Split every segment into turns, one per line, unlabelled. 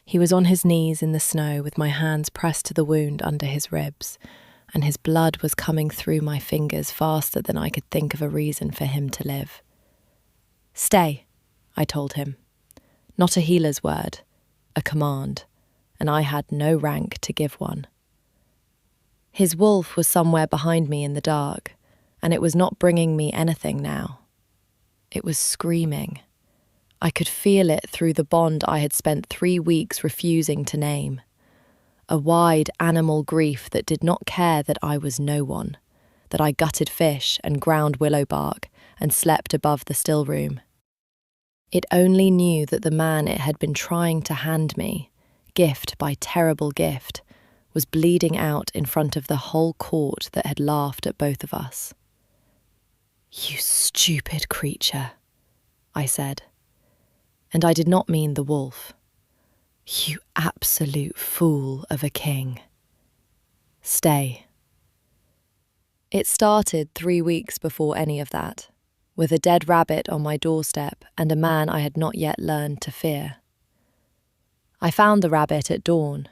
He was on his knees in the snow with my hands pressed to the wound under his ribs, and his blood was coming through my fingers faster than I could think of a reason for him to live. "Stay," I told him. Not a healer's word, a command, and I had no rank to give one. His wolf was somewhere behind me in the dark, and it was not bringing me anything now. It was screaming. I could feel it through the bond I had spent 3 weeks refusing to name. A wide animal grief that did not care that I was no one, that I gutted fish and ground willow bark and slept above the stillroom. It only knew that the man it had been trying to hand me, gift by terrible gift, was bleeding out in front of the whole court that had laughed at both of us. "You stupid creature," I said. And I did not mean the wolf. "You absolute fool of a king. Stay." It started 3 weeks before any of that, with a dead rabbit on my doorstep and a man I had not yet learned to fear. I found the rabbit at dawn.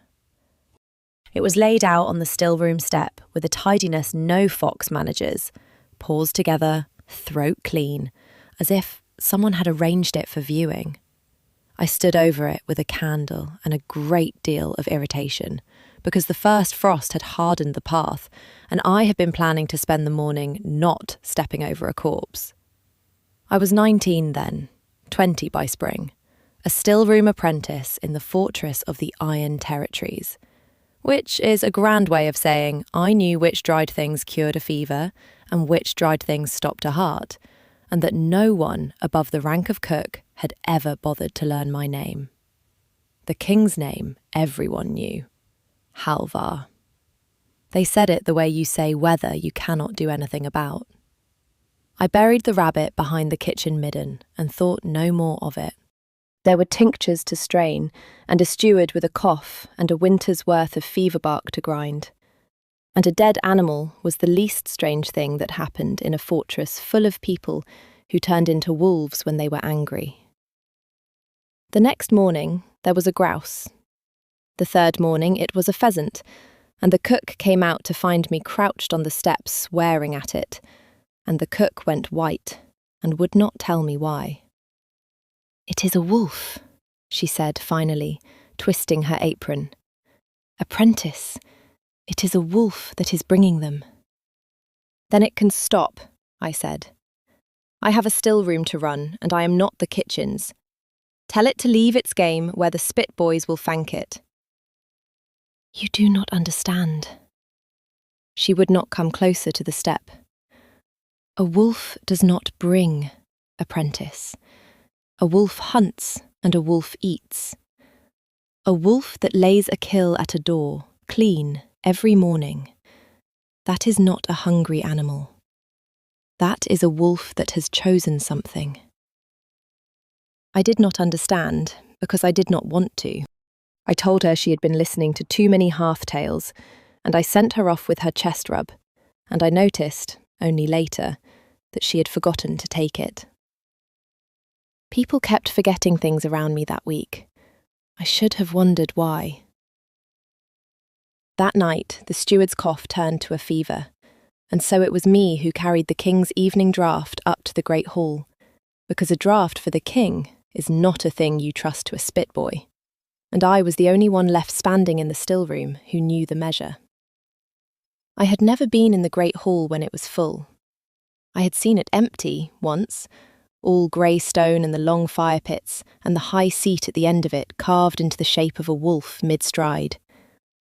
It was laid out on the stillroom step with a tidiness no fox manages, paws together, throat clean, as if someone had arranged it for viewing. I stood over it with a candle and a great deal of irritation, because the first frost had hardened the path, and I had been planning to spend the morning not stepping over a corpse. I was 19 then, 20 by spring, a stillroom apprentice in the fortress of the Iron Territories, which is a grand way of saying I knew which dried things cured a fever and which dried things stopped a heart, and that no one above the rank of cook had ever bothered to learn my name. The king's name everyone knew, Halvar. They said it the way you say weather you cannot do anything about. I buried the rabbit behind the kitchen midden and thought no more of it. There were tinctures to strain, and a steward with a cough and a winter's worth of fever bark to grind. And a dead animal was the least strange thing that happened in a fortress full of people who turned into wolves when they were angry. The next morning, there was a grouse. The third morning, it was a pheasant, and the cook came out to find me crouched on the steps swearing at it, and the cook went white and would not tell me why. "It is a wolf," she said finally, twisting her apron. "Apprentice, it is a wolf that is bringing them." "Then it can stop," I said. "I have a stillroom to run, and I am not the kitchen's. Tell it to leave its game where the spit boys will thank it." "You do not understand." She would not come closer to the step. "A wolf does not bring, apprentice. A wolf hunts and a wolf eats. A wolf that lays a kill at a door, clean, every morning. That is not a hungry animal. That is a wolf that has chosen something." I did not understand, because I did not want to. I told her she had been listening to too many half-tales, and I sent her off with her chest rub, and I noticed, only later, that she had forgotten to take it. People kept forgetting things around me that week. I should have wondered why. That night, the steward's cough turned to a fever, and so it was me who carried the king's evening draught up to the great hall, because a draught for the king is not a thing you trust to a spit boy, and I was the only one left standing in the stillroom who knew the measure. I had never been in the great hall when it was full. I had seen it empty once, all grey stone and the long fire pits, and the high seat at the end of it carved into the shape of a wolf mid-stride,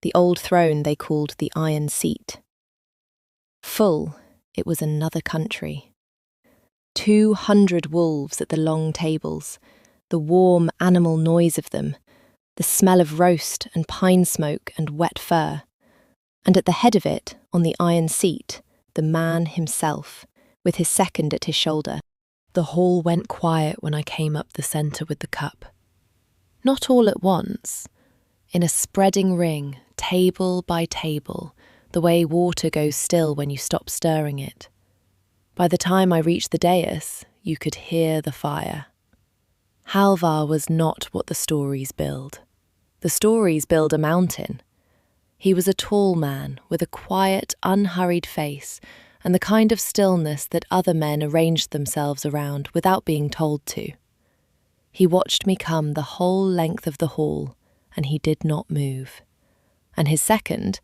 the old throne they called the Iron Seat. Full, it was another country. 200 wolves at the long tables, the warm animal noise of them, the smell of roast and pine smoke and wet fur, and at the head of it, on the iron seat, the man himself, with his second at his shoulder. The hall went quiet when I came up the centre with the cup. Not all at once, in a spreading ring, table by table, the way water goes still when you stop stirring it. By the time I reached the dais, you could hear the fire. Halvar was not what the stories build. The stories build a mountain. He was a tall man with a quiet, unhurried face and the kind of stillness that other men arranged themselves around without being told to. He watched me come the whole length of the hall, and he did not move. And his second,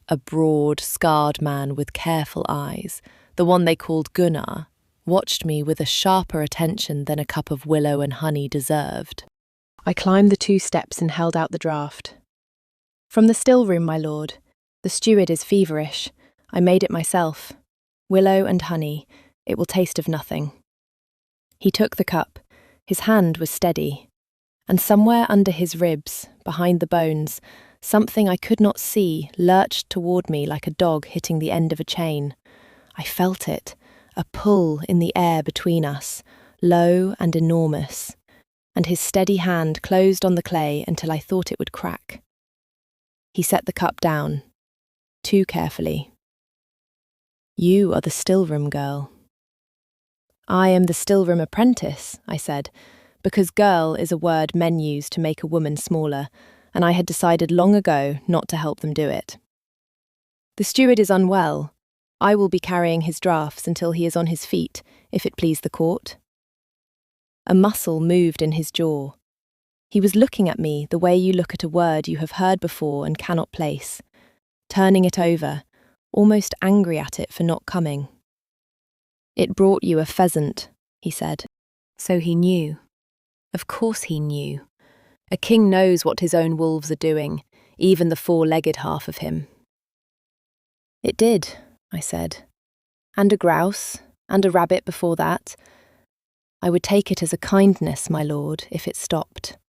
a broad, scarred man with careful eyes, the one they called Gunnar, watched me with a sharper attention than a cup of willow and honey deserved. I climbed the 2 steps and held out the draught. "From the stillroom, my lord. The steward is feverish. I made it myself. Willow and honey. It will taste of nothing." He took the cup. His hand was steady. And somewhere under his ribs, behind the bones, something I could not see lurched toward me like a dog hitting the end of a chain. I felt it, a pull in the air between us, low and enormous, and his steady hand closed on the clay until I thought it would crack. He set the cup down, too carefully. "You are the stillroom girl." "I am the stillroom apprentice," I said, because girl is a word men use to make a woman smaller, and I had decided long ago not to help them do it. "The steward is unwell. I will be carrying his draughts until he is on his feet, if it please the court." A muscle moved in his jaw. He was looking at me the way you look at a word you have heard before and cannot place, turning it over, almost angry at it for not coming. "It brought you a pheasant," he said. So he knew. Of course he knew. A king knows what his own wolves are doing, even the 4-legged half of him. "It did," I said. "And a grouse, and a rabbit before that. I would take it as a kindness, my lord, if it stopped.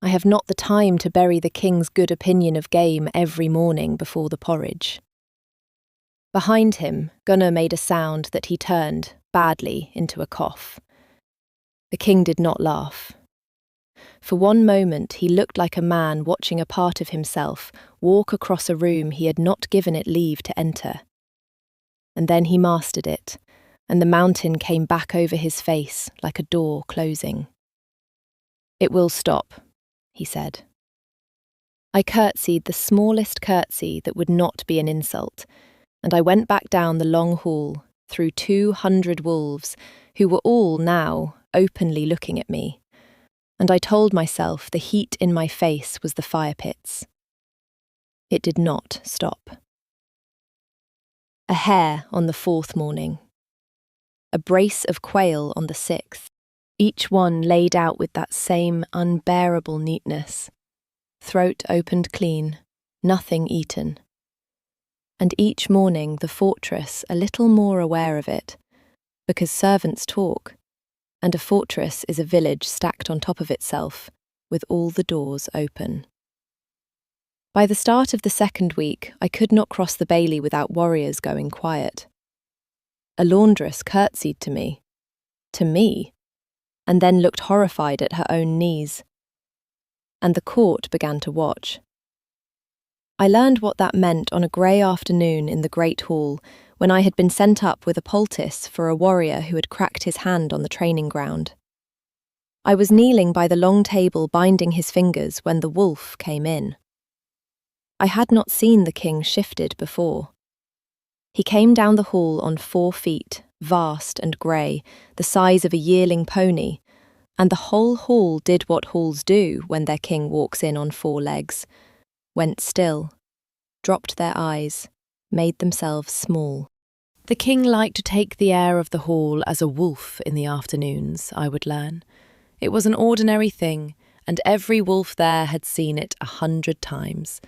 I have not the time to bury the king's good opinion of game every morning before the porridge." Behind him, Gunnar made a sound that he turned, badly, into a cough. The king did not laugh. For one moment he looked like a man watching a part of himself walk across a room he had not given it leave to enter. And then he mastered it, and the mountain came back over his face like a door closing. "It will stop," he said. I curtsied the smallest curtsy that would not be an insult, and I went back down the long hall, through 200 wolves, who were all now openly looking at me, and I told myself the heat in my face was the fire pits. It did not stop. A hare on the 4th morning. A brace of quail on the 6th, each one laid out with that same unbearable neatness. Throat opened clean, nothing eaten. And each morning the fortress a little more aware of it, because servants talk, and a fortress is a village stacked on top of itself, with all the doors open. By the start of the 2nd week, I could not cross the bailey without warriors going quiet. A laundress curtsied to me, and then looked horrified at her own knees. And the court began to watch. I learned what that meant on a grey afternoon in the great hall, when I had been sent up with a poultice for a warrior who had cracked his hand on the training ground. I was kneeling by the long table binding his fingers when the wolf came in. I had not seen the king shifted before. He came down the hall on 4 feet, vast and grey, the size of a yearling pony, and the whole hall did what halls do when their king walks in on 4 legs, went still, dropped their eyes, made themselves small. The king liked to take the air of the hall as a wolf in the afternoons, I would learn. It was an ordinary thing, and every wolf there had seen it 100 times.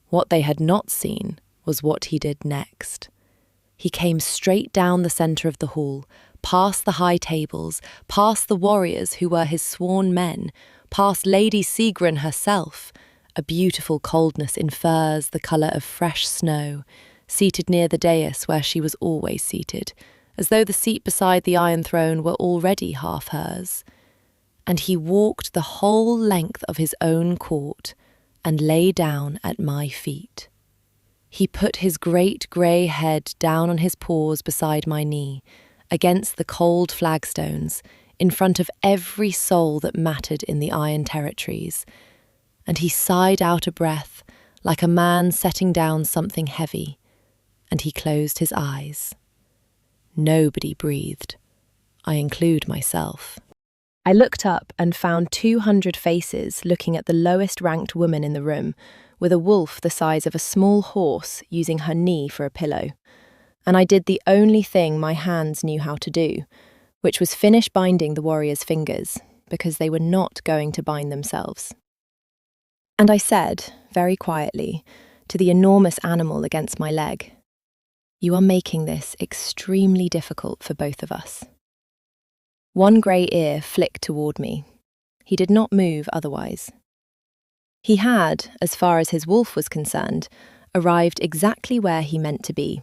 What they had not seen was what he did next. He came straight down the centre of the hall, past the high tables, past the warriors who were his sworn men, past Lady Sigrun herself, a beautiful coldness in furs the colour of fresh snow, seated near the dais where she was always seated, as though the seat beside the Iron Throne were already half hers. And he walked the whole length of his own court and lay down at my feet. He put his great grey head down on his paws beside my knee, against the cold flagstones, in front of every soul that mattered in the Iron Territories, and he sighed out a breath like a man setting down something heavy, and he closed his eyes. Nobody breathed. I include myself. I looked up and found 200 faces looking at the lowest ranked woman in the room, with a wolf the size of a small horse using her knee for a pillow. And I did the only thing my hands knew how to do, which was finish binding the warrior's fingers, because they were not going to bind themselves. And I said, very quietly, to the enormous animal against my leg, "You are making this extremely difficult for both of us." One grey ear flicked toward me. He did not move otherwise. He had, as far as his wolf was concerned, arrived exactly where he meant to be.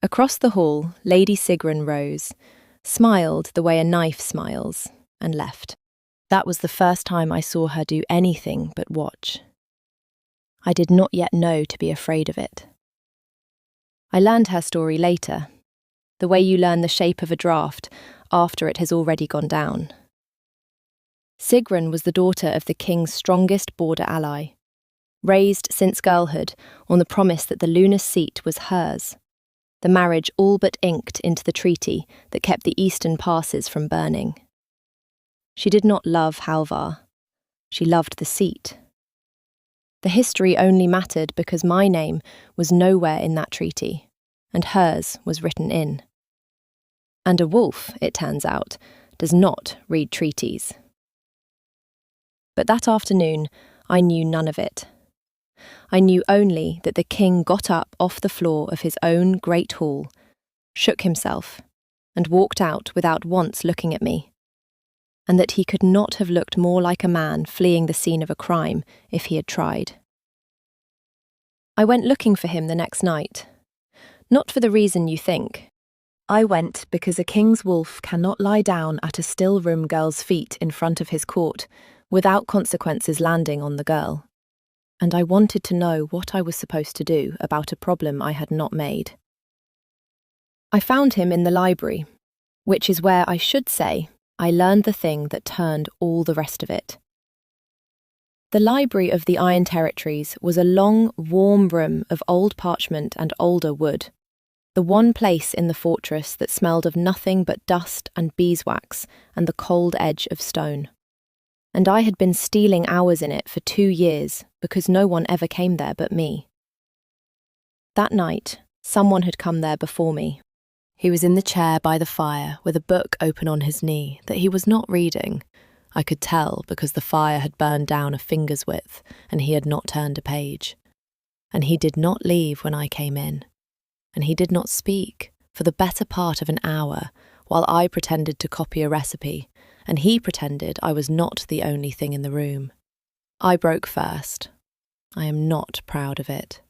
Across the hall, Lady Sigrun rose, smiled the way a knife smiles, and left. That was the first time I saw her do anything but watch. I did not yet know to be afraid of it. I learned her story later, the way you learn the shape of a draft after it has already gone down. Sigrun was the daughter of the king's strongest border ally, raised since girlhood on the promise that the lunar seat was hers, the marriage all but inked into the treaty that kept the eastern passes from burning. She did not love Halvar. She loved the seat. The history only mattered because my name was nowhere in that treaty, and hers was written in. And a wolf, it turns out, does not read treaties. But that afternoon, I knew none of it. I knew only that the king got up off the floor of his own great hall, shook himself, and walked out without once looking at me, and that he could not have looked more like a man fleeing the scene of a crime if he had tried. I went looking for him the next night, not for the reason you think. I went because a king's wolf cannot lie down at a stillroom girl's feet in front of his court without consequences landing on the girl. And I wanted to know what I was supposed to do about a problem I had not made. I found him in the library, which is where I should say I learned the thing that turned all the rest of it. The library of the Iron Territories was a long, warm room of old parchment and older wood, the one place in the fortress that smelled of nothing but dust and beeswax and the cold edge of stone. And I had been stealing hours in it for 2 years because no one ever came there but me. That night, someone had come there before me. He was in the chair by the fire with a book open on his knee that he was not reading. I could tell because the fire had burned down a finger's width and he had not turned a page. And he did not leave when I came in. And he did not speak for the better part of an hour while I pretended to copy a recipe, and he pretended I was not the only thing in the room. I broke first. I am not proud of it.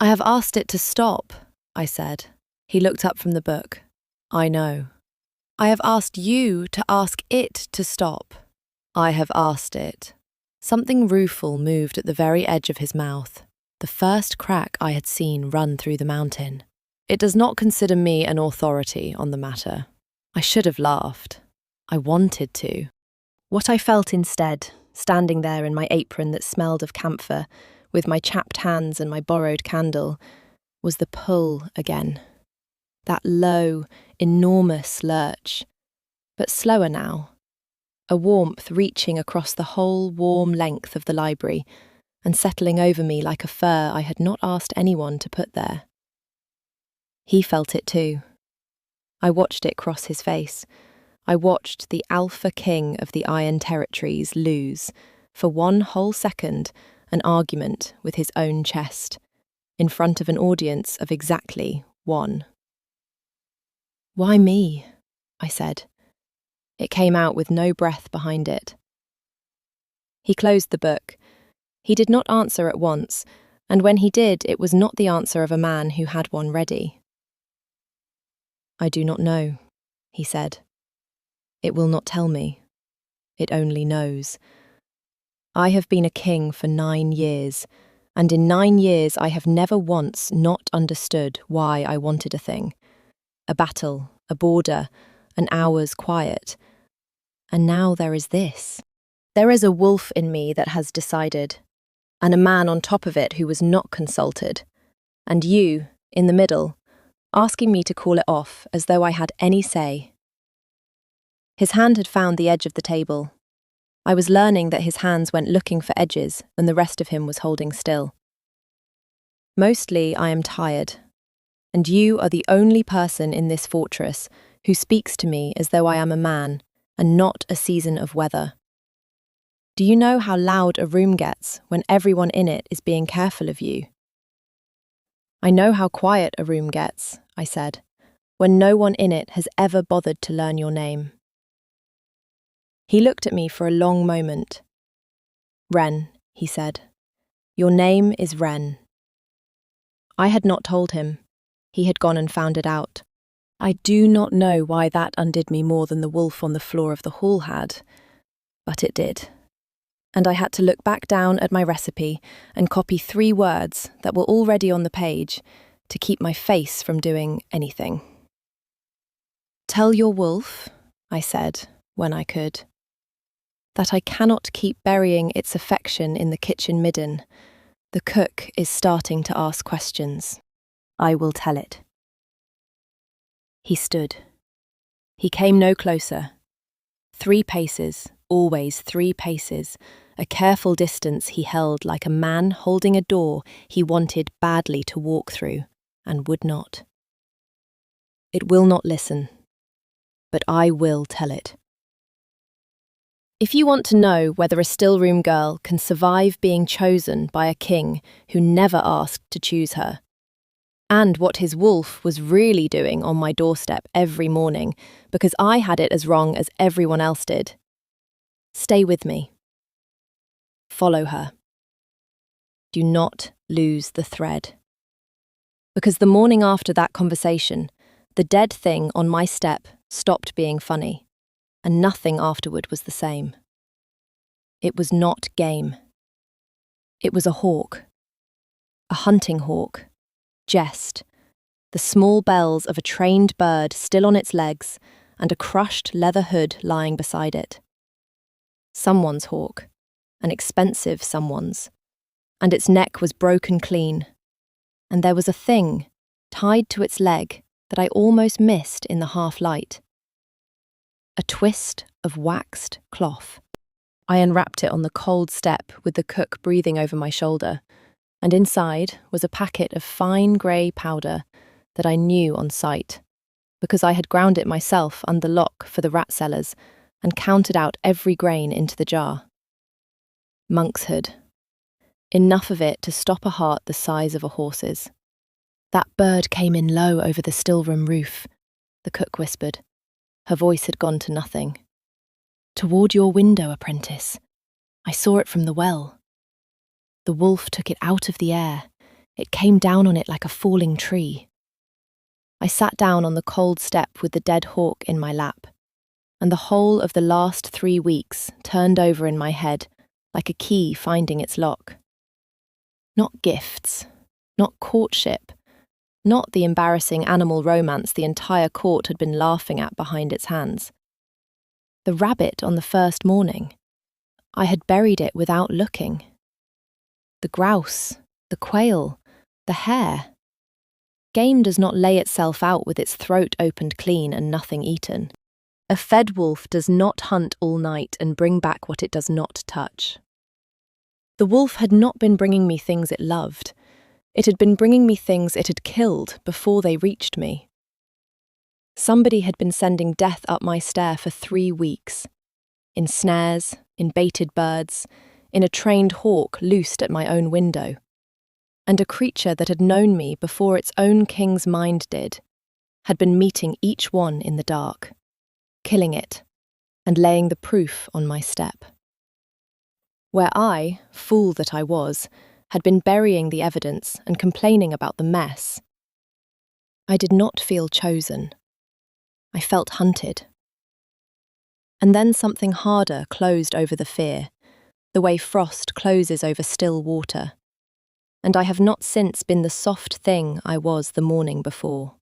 "I have asked it to stop," I said. He looked up from the book. "I know." "I have asked you to ask it to stop." "I have asked it." Something rueful moved at the very edge of his mouth, the first crack I had seen run through the mountain. "It does not consider me an authority on the matter." I should have laughed. I wanted to. What I felt instead, standing there in my apron that smelled of camphor, with my chapped hands and my borrowed candle, was the pull again. That low, enormous lurch, but slower now. A warmth reaching across the whole warm length of the library and settling over me like a fur I had not asked anyone to put there. He felt it too. I watched it cross his face. I watched the Alpha King of the Iron Territories lose, for 1 whole second, an argument with his own chest, in front of an audience of exactly 1. "Why me?" I said. It came out with no breath behind it. He closed the book. He did not answer at once, and when he did, it was not the answer of a man who had one ready. "I do not know," he said. "It will not tell me. It only knows. I have been a king for 9 years, and in 9 years I have never once not understood why I wanted a thing. A battle, a border, an hour's quiet. And now there is this. There is a wolf in me that has decided, and a man on top of it who was not consulted, and you, in the middle, asking me to call it off as though I had any say. His hand had found the edge of the table. I was learning that his hands went looking for edges when the rest of him was holding still. Mostly I am tired, and you are the only person in this fortress who speaks to me as though I am a man and not a season of weather. Do you know how loud a room gets when everyone in it is being careful of you? I know how quiet a room gets, I said, when no one in it has ever bothered to learn your name. He looked at me for a long moment. Wren, he said. Your name is Wren. I had not told him. He had gone and found it out. I do not know why that undid me more than the wolf on the floor of the hall had, but it did. And I had to look back down at my recipe and copy 3 words that were already on the page to keep my face from doing anything. Tell your wolf, I said, when I could, that I cannot keep burying its affection in the kitchen midden. The cook is starting to ask questions. I will tell it. He stood. He came no closer. 3 paces, always 3 paces, a careful distance he held like a man holding a door he wanted badly to walk through and would not. It will not listen, but I will tell it. If you want to know whether a stillroom girl can survive being chosen by a king who never asked to choose her, and what his wolf was really doing on my doorstep every morning because I had it as wrong as everyone else did, stay with me. Follow her. Do not lose the thread. Because the morning after that conversation, the dead thing on my step stopped being funny, and nothing afterward was the same. It was not game. It was a hawk. A hunting hawk. Jest. The small bells of a trained bird still on its legs, and a crushed leather hood lying beside it. Someone's hawk. An expensive someone's, and its neck was broken clean, and there was a thing tied to its leg that I almost missed in the half-light. A twist of waxed cloth. I unwrapped it on the cold step with the cook breathing over my shoulder, and inside was a packet of fine grey powder that I knew on sight, because I had ground it myself under lock for the rat sellers and counted out every grain into the jar. Monkshood. Enough of it to stop a heart the size of a horse's. That bird came in low over the stillroom roof, the cook whispered. Her voice had gone to nothing. Toward your window, apprentice. I saw it from the well. The wolf took it out of the air. It came down on it like a falling tree. I sat down on the cold step with the dead hawk in my lap, and the whole of the last 3 weeks turned over in my head like a key finding its lock. Not gifts, not courtship, not the embarrassing animal romance the entire court had been laughing at behind its hands. The rabbit on the first morning. I had buried it without looking. The grouse, the quail, the hare. Game does not lay itself out with its throat opened clean and nothing eaten. A fed wolf does not hunt all night and bring back what it does not touch. The wolf had not been bringing me things it loved. It had been bringing me things it had killed before they reached me. Somebody had been sending death up my stair for 3 weeks. In snares, in baited birds, in a trained hawk loosed at my own window. And a creature that had known me before its own king's mind did, had been meeting each one in the dark, killing it, and laying the proof on my step. Where I, fool that I was, had been burying the evidence and complaining about the mess. I did not feel chosen. I felt hunted. And then something harder closed over the fear, the way frost closes over still water, and I have not since been the soft thing I was the morning before.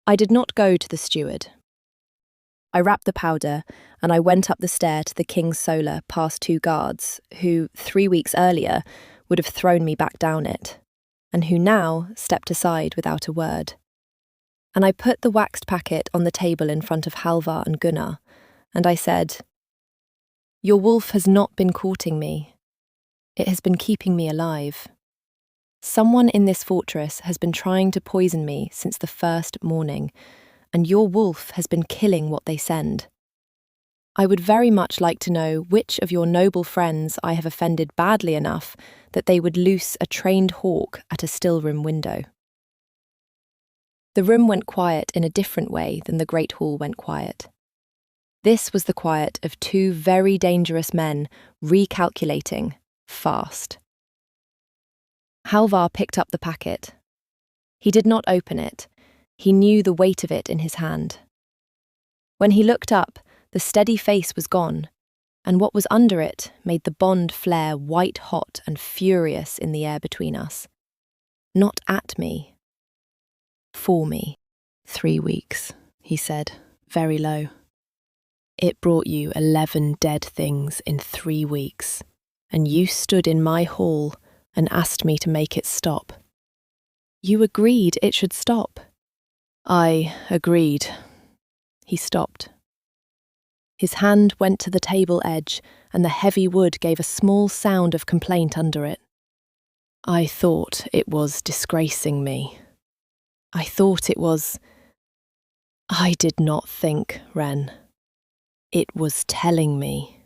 I did not go to the steward. I wrapped the powder and I went up the stair to the king's solar past 2 guards who, 3 weeks earlier, would have thrown me back down it, and who now stepped aside without a word. And I put the waxed packet on the table in front of Halvar and Gunnar, and I said, "Your wolf has not been courting me. It has been keeping me alive. Someone in this fortress has been trying to poison me since the first morning, and your wolf has been killing what they send. I would very much like to know which of your noble friends I have offended badly enough that they would loose a trained hawk at a stillroom window." The room went quiet in a different way than the great hall went quiet. This was the quiet of 2 very dangerous men recalculating fast. Halvar picked up the packet. He did not open it. He knew the weight of it in his hand. When he looked up, the steady face was gone, and what was under it made the bond flare white-hot and furious in the air between us. Not at me. For me. 3 weeks, he said, very low. It brought you 11 dead things in 3 weeks, and you stood in my hall and asked me to make it stop. You agreed it should stop. I agreed. He stopped. His hand went to the table edge, and the heavy wood gave a small sound of complaint under it. I thought it was disgracing me. I thought it was... I did not think, Wren. It was telling me.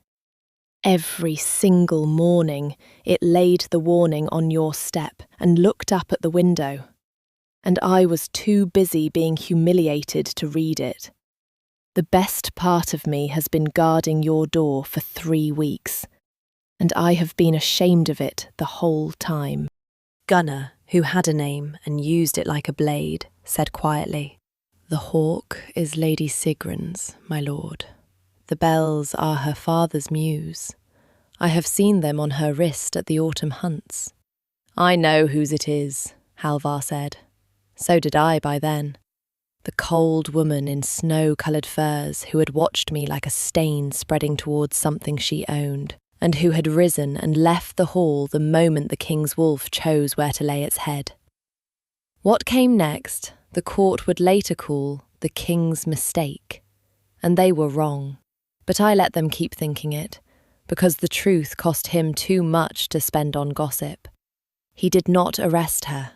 Every single morning it laid the warning on your step and looked up at the window, and I was too busy being humiliated to read it. The best part of me has been guarding your door for 3 weeks, and I have been ashamed of it the whole time. Gunnar, who had a name and used it like a blade, said quietly, "The hawk is Lady Sigrun's, my lord. The bells are her father's muse. I have seen them on her wrist at the autumn hunts." "I know whose it is," Halvar said. So did I by then. The cold woman in snow-coloured furs who had watched me like a stain spreading towards something she owned, and who had risen and left the hall the moment the king's wolf chose where to lay its head. What came next, the court would later call the king's mistake, and they were wrong. But I let them keep thinking it, because the truth cost him too much to spend on gossip. He did not arrest her.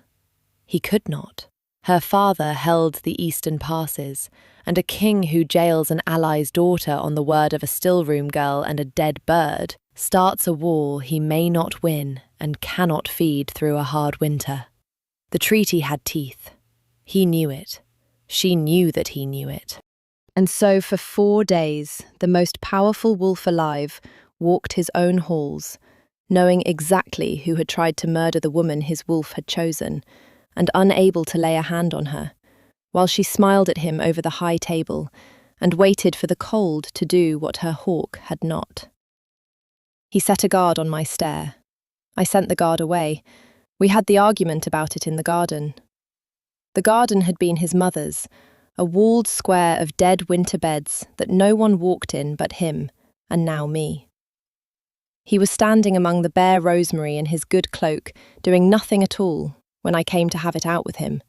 He could not. Her father held the eastern passes, and a king who jails an ally's daughter on the word of a stillroom girl and a dead bird starts a war he may not win and cannot feed through a hard winter. The treaty had teeth. He knew it. She knew that he knew it. And so for 4 days, the most powerful wolf alive walked his own halls, knowing exactly who had tried to murder the woman his wolf had chosen, and unable to lay a hand on her, while she smiled at him over the high table and waited for the cold to do what her hawk had not. He set a guard on my stair. I sent the guard away. We had the argument about it in the garden. The garden had been his mother's, a walled square of dead winter beds that no one walked in but him, and now me. He was standing among the bare rosemary in his good cloak, doing nothing at all, when I came to have it out with him,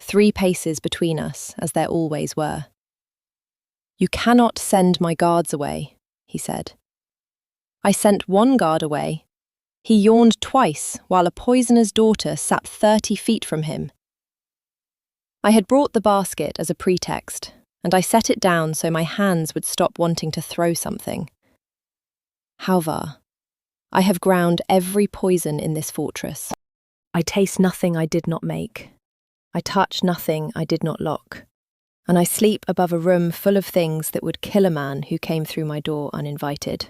3 paces between us, as there always were. "You cannot send my guards away," he said. I sent 1 guard away. He yawned twice while a poisoner's daughter sat 30 feet from him. I had brought the basket as a pretext, and I set it down so my hands would stop wanting to throw something. "Halvar, I have ground every poison in this fortress. I taste nothing I did not make. I touch nothing I did not lock. And I sleep above a room full of things that would kill a man who came through my door uninvited.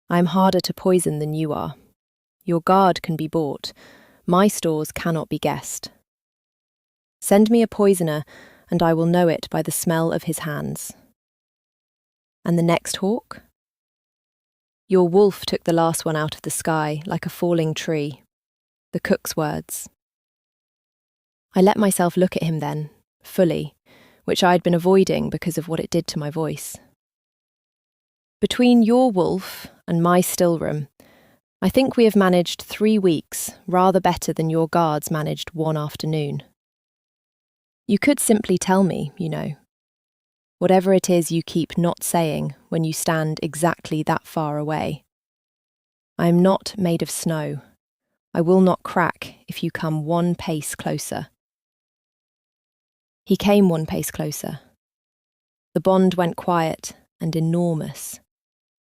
I am harder to poison than you are. Your guard can be bought. My stores cannot be guessed. Send me a poisoner, and I will know it by the smell of his hands." "And the next hawk?" "Your wolf took the last one out of the sky, like a falling tree." The cook's words. I let myself look at him then, fully, which I'd been avoiding because of what it did to my voice. Between your wolf and my stillroom, I think we have managed 3 weeks rather better than your guards managed one afternoon. You could simply tell me, whatever it is you keep not saying when you stand exactly that far away. I am not made of snow. I will not crack if you come 1 pace closer. He came 1 pace closer. The bond went quiet and enormous,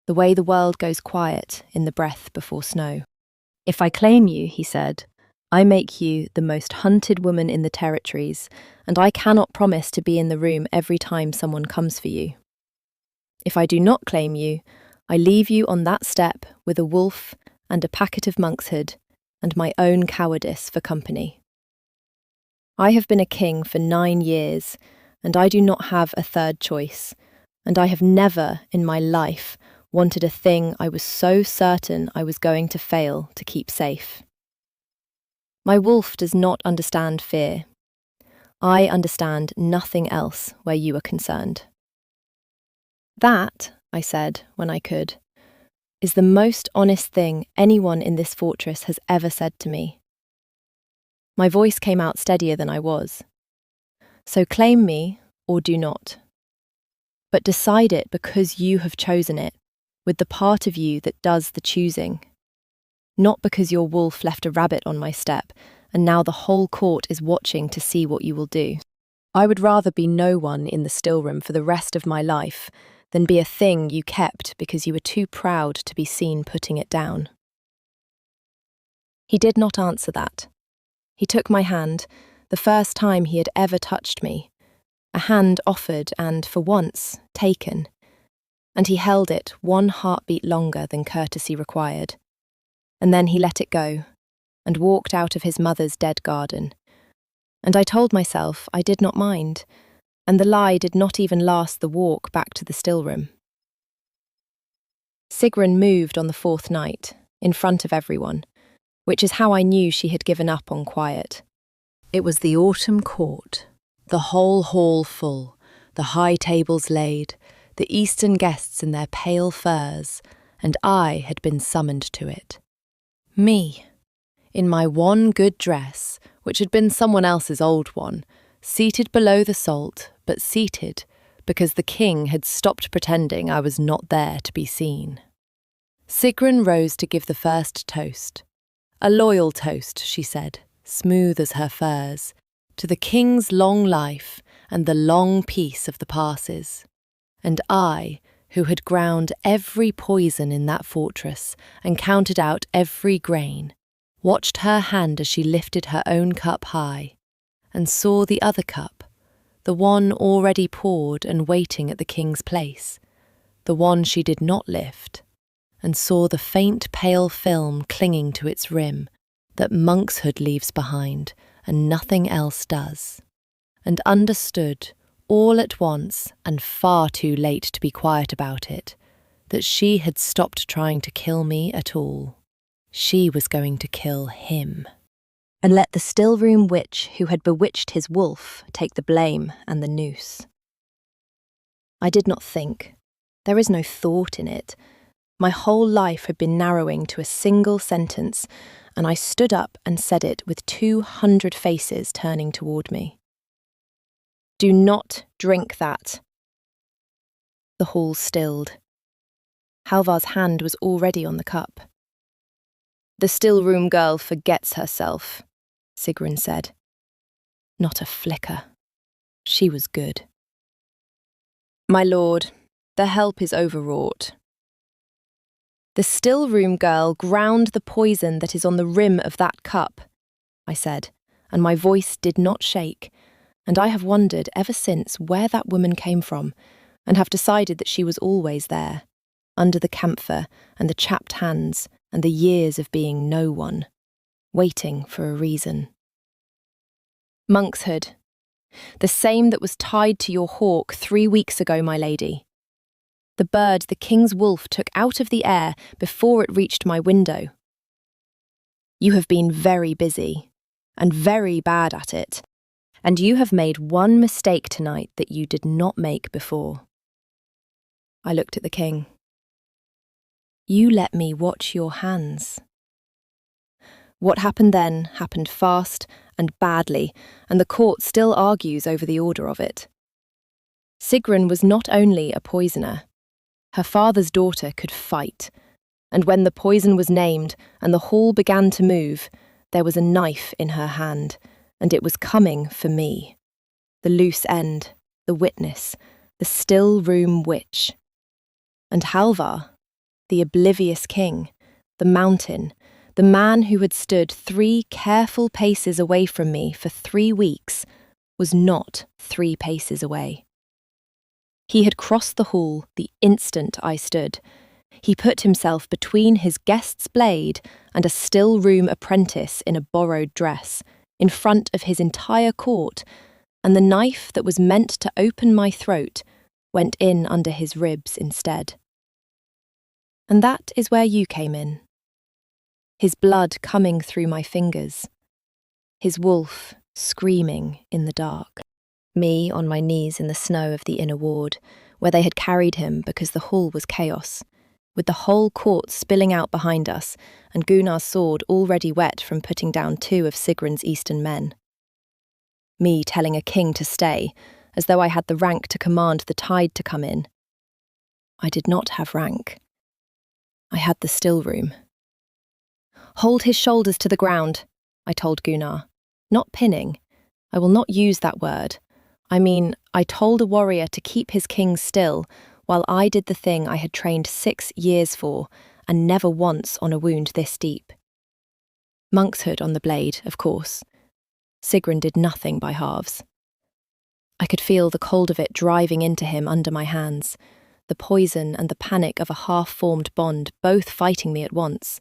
the way the world goes quiet in the breath before snow. If I claim you, he said, I make you the most hunted woman in the territories, and I cannot promise to be in the room every time someone comes for you. If I do not claim you, I leave you on that step with a wolf and a packet of monkshood and my own cowardice for company. I have been a king for 9 years, and I do not have a third choice, and I have never in my life wanted a thing I was so certain I was going to fail to keep safe. My wolf does not understand fear. I understand nothing else where you are concerned. That, I said when I could, is the most honest thing anyone in this fortress has ever said to me. My voice came out steadier than I was. So claim me or do not. But decide it because you have chosen it, with the part of you that does the choosing. Not because your wolf left a rabbit on my step, and now the whole court is watching to see what you will do. I would rather be no one in the stillroom for the rest of my life than be a thing you kept because you were too proud to be seen putting it down. He did not answer that. He took my hand, the first time he had ever touched me, a hand offered and, for once, taken, and he held it 1 heartbeat longer than courtesy required. And then he let it go, and walked out of his mother's dead garden. And I told myself I did not mind, and the lie did not even last the walk back to the stillroom. Sigrun moved on the 4th night, in front of everyone, which is how I knew she had given up on quiet. It was the autumn court, the whole hall full, the high tables laid, the eastern guests in their pale furs, and I had been summoned to it. Me, in my one good dress, which had been someone else's old one, seated below the salt, but seated because the king had stopped pretending I was not there to be seen. Sigrun rose to give the first toast. A loyal toast, she said, smooth as her furs, to the king's long life and the long peace of the passes. And I, who had ground every poison in that fortress and counted out every grain, watched her hand as she lifted her own cup high, and saw the other cup, the one already poured and waiting at the king's place, the one she did not lift, and saw the faint pale film clinging to its rim that monkshood leaves behind and nothing else does, and understood all at once, and far too late to be quiet about it, that she had stopped trying to kill me at all. She was going to kill him. And let the stillroom witch who had bewitched his wolf take the blame and the noose. I did not think. There is no thought in it. My whole life had been narrowing to a single sentence, and I stood up and said it with 200 faces turning toward me. Do not drink that. The hall stilled. Halvar's hand was already on the cup. The stillroom girl forgets herself, Sigrun said. Not a flicker. She was good. My lord, the help is overwrought. The stillroom girl ground the poison that is on the rim of that cup, I said, and my voice did not shake, and I have wondered ever since where that woman came from, and have decided that she was always there, under the camphor and the chapped hands and the years of being no one, waiting for a reason. Monkshood, the same that was tied to your hawk 3 weeks ago, my lady. The bird the king's wolf took out of the air before it reached my window. You have been very busy, and very bad at it, and you have made one mistake tonight that you did not make before." I looked at the king. "You let me watch your hands." What happened then happened fast and badly, and the court still argues over the order of it. Sigrun was not only a poisoner. Her father's daughter could fight, and when the poison was named and the hall began to move, there was a knife in her hand, and it was coming for me. The loose end, the witness, the still-room witch. And Halvar, the oblivious king, the mountain, the man who had stood 3 careful paces away from me for 3 weeks, was not 3 paces away. He had crossed the hall the instant I stood. He put himself between his guest's blade and a still-room apprentice in a borrowed dress, in front of his entire court, and the knife that was meant to open my throat went in under his ribs instead. And that is where you came in. His blood coming through my fingers. His wolf screaming in the dark. Me on my knees in the snow of the inner ward, where they had carried him because the hall was chaos, with the whole court spilling out behind us and Gunnar's sword already wet from putting down 2 of Sigrun's eastern men. Me telling a king to stay, as though I had the rank to command the tide to come in. I did not have rank. I had the still room. "Hold his shoulders to the ground," I told Gunnar. Not pinning. I will not use that word. I told a warrior to keep his king still, while I did the thing I had trained 6 years for, and never once on a wound this deep. Monkshood on the blade, of course. Sigrun did nothing by halves. I could feel the cold of it driving into him under my hands, the poison and the panic of a half-formed bond both fighting me at once,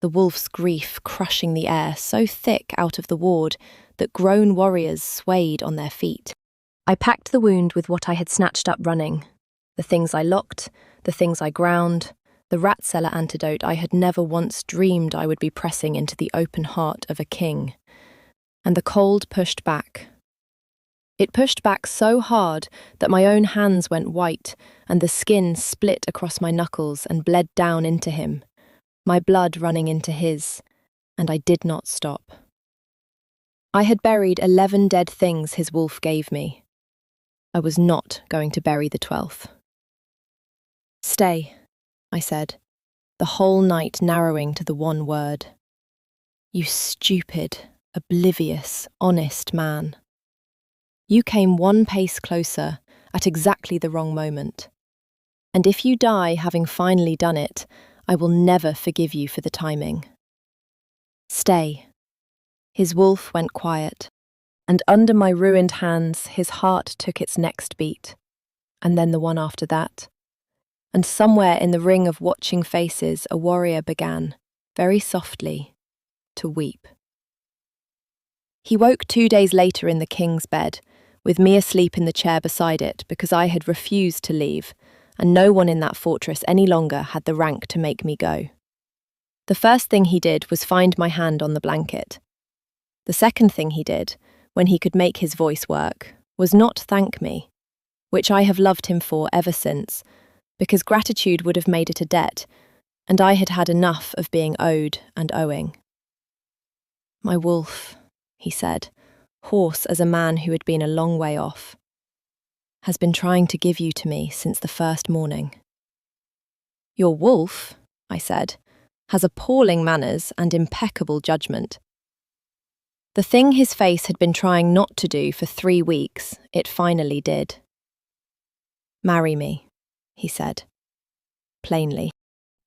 the wolf's grief crushing the air so thick out of the ward that grown warriors swayed on their feet. I packed the wound with what I had snatched up running, the things I locked, the things I ground, the rat cellar antidote I had never once dreamed I would be pressing into the open heart of a king. And the cold pushed back. It pushed back so hard that my own hands went white and the skin split across my knuckles and bled down into him, my blood running into his, and I did not stop. I had buried 11 dead things his wolf gave me. I was not going to bury the 12th. "Stay," I said, the whole night narrowing to the one word. "You stupid, oblivious, honest man. You came 1 pace closer at exactly the wrong moment. And if you die having finally done it, I will never forgive you for the timing. Stay." His wolf went quiet, and under my ruined hands his heart took its next beat, and then the one after that. And somewhere in the ring of watching faces a warrior began, very softly, to weep. He woke 2 days later in the king's bed, with me asleep in the chair beside it because I had refused to leave, and no one in that fortress any longer had the rank to make me go. The first thing he did was find my hand on the blanket. The second thing he did, when he could make his voice work, was not thank me, which I have loved him for ever since, because gratitude would have made it a debt, and I had had enough of being owed and owing. "My wolf," he said, hoarse as a man who had been a long way off, "has been trying to give you to me since the first morning." "Your wolf," I said, "has appalling manners and impeccable judgment." The thing his face had been trying not to do for 3 weeks, it finally did. "Marry me," he said, plainly.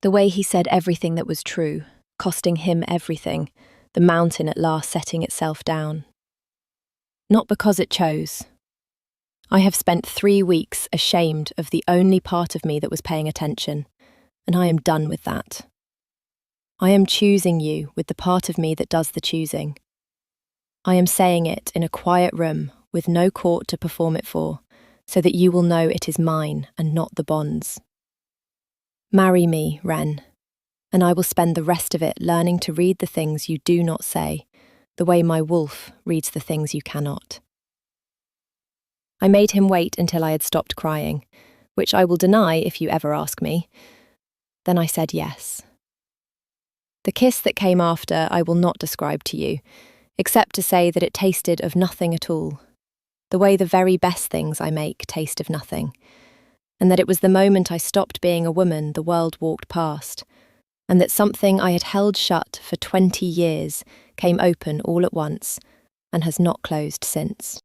The way he said everything that was true, costing him everything, the mountain at last setting itself down. Not because it chose. I have spent 3 weeks ashamed of the only part of me that was paying attention, and I am done with that. I am choosing you with the part of me that does the choosing. I am saying it in a quiet room with no court to perform it for, so that you will know it is mine and not the bond's. Marry me, Wren, and I will spend the rest of it learning to read the things you do not say, the way my wolf reads the things you cannot. I made him wait until I had stopped crying, which I will deny if you ever ask me. Then I said yes. The kiss that came after I will not describe to you, except to say that it tasted of nothing at all, the way the very best things I make taste of nothing, and that it was the moment I stopped being a woman the world walked past, and that something I had held shut for 20 years came open all at once and has not closed since.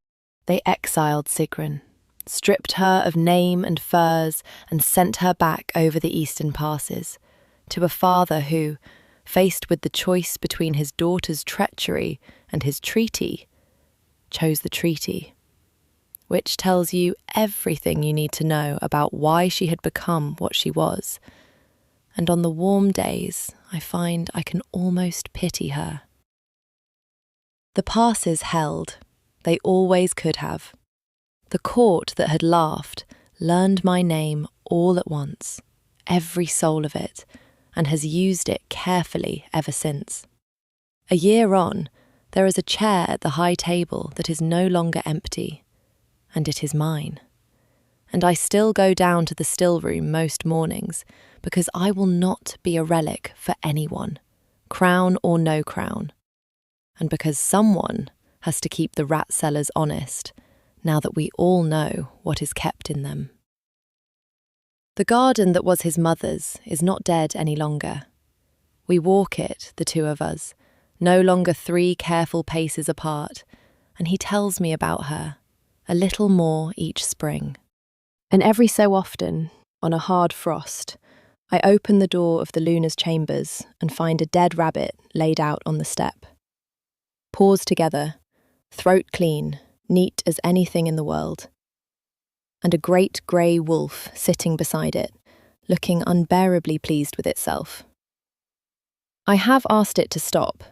They exiled Sigrun, stripped her of name and furs, and sent her back over the eastern passes, to a father who, faced with the choice between his daughter's treachery and his treaty, chose the treaty, which tells you everything you need to know about why she had become what she was. And on the warm days, I find I can almost pity her. The passes held. They always could have. The court that had laughed learned my name all at once, every soul of it, and has used it carefully ever since. A year on, there is a chair at the high table that is no longer empty, and it is mine. And I still go down to the stillroom most mornings, because I will not be a relic for anyone, crown or no crown, and because someone has to keep the rat cellars honest, now that we all know what is kept in them. The garden that was his mother's is not dead any longer. We walk it, the two of us, no longer 3 careful paces apart, and he tells me about her, a little more each spring. And every so often, on a hard frost, I open the door of the Luna's chambers and find a dead rabbit laid out on the step. Paws together, throat clean, neat as anything in the world, and a great grey wolf sitting beside it, looking unbearably pleased with itself. I have asked it to stop.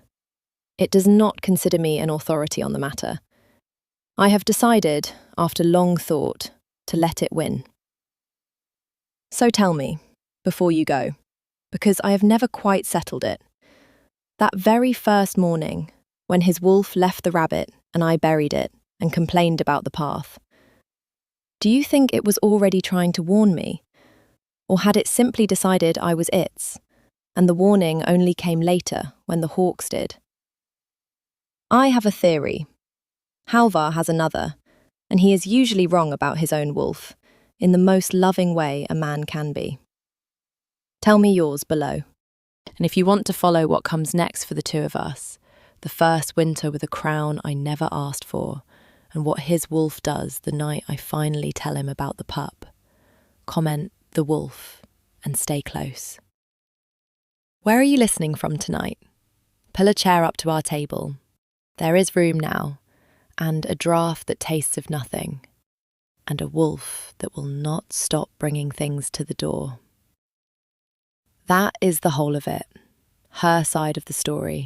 It does not consider me an authority on the matter. I have decided, after long thought, to let it win. So tell me, before you go, because I have never quite settled it, that very first morning, when his wolf left the rabbit and I buried it and complained about the path, do you think it was already trying to warn me? Or had it simply decided I was its, and the warning only came later when the hawks did? I have a theory. Halvar has another, and he is usually wrong about his own wolf, in the most loving way a man can be. Tell me yours below. And if you want to follow what comes next for the two of us, the first winter with a crown I never asked for, and what his wolf does the night I finally tell him about the pup, comment the wolf and stay close. Where are you listening from tonight? Pull a chair up to our table. There is room now, and a draught that tastes of nothing, and a wolf that will not stop bringing things to the door. That is the whole of it, her side of the story.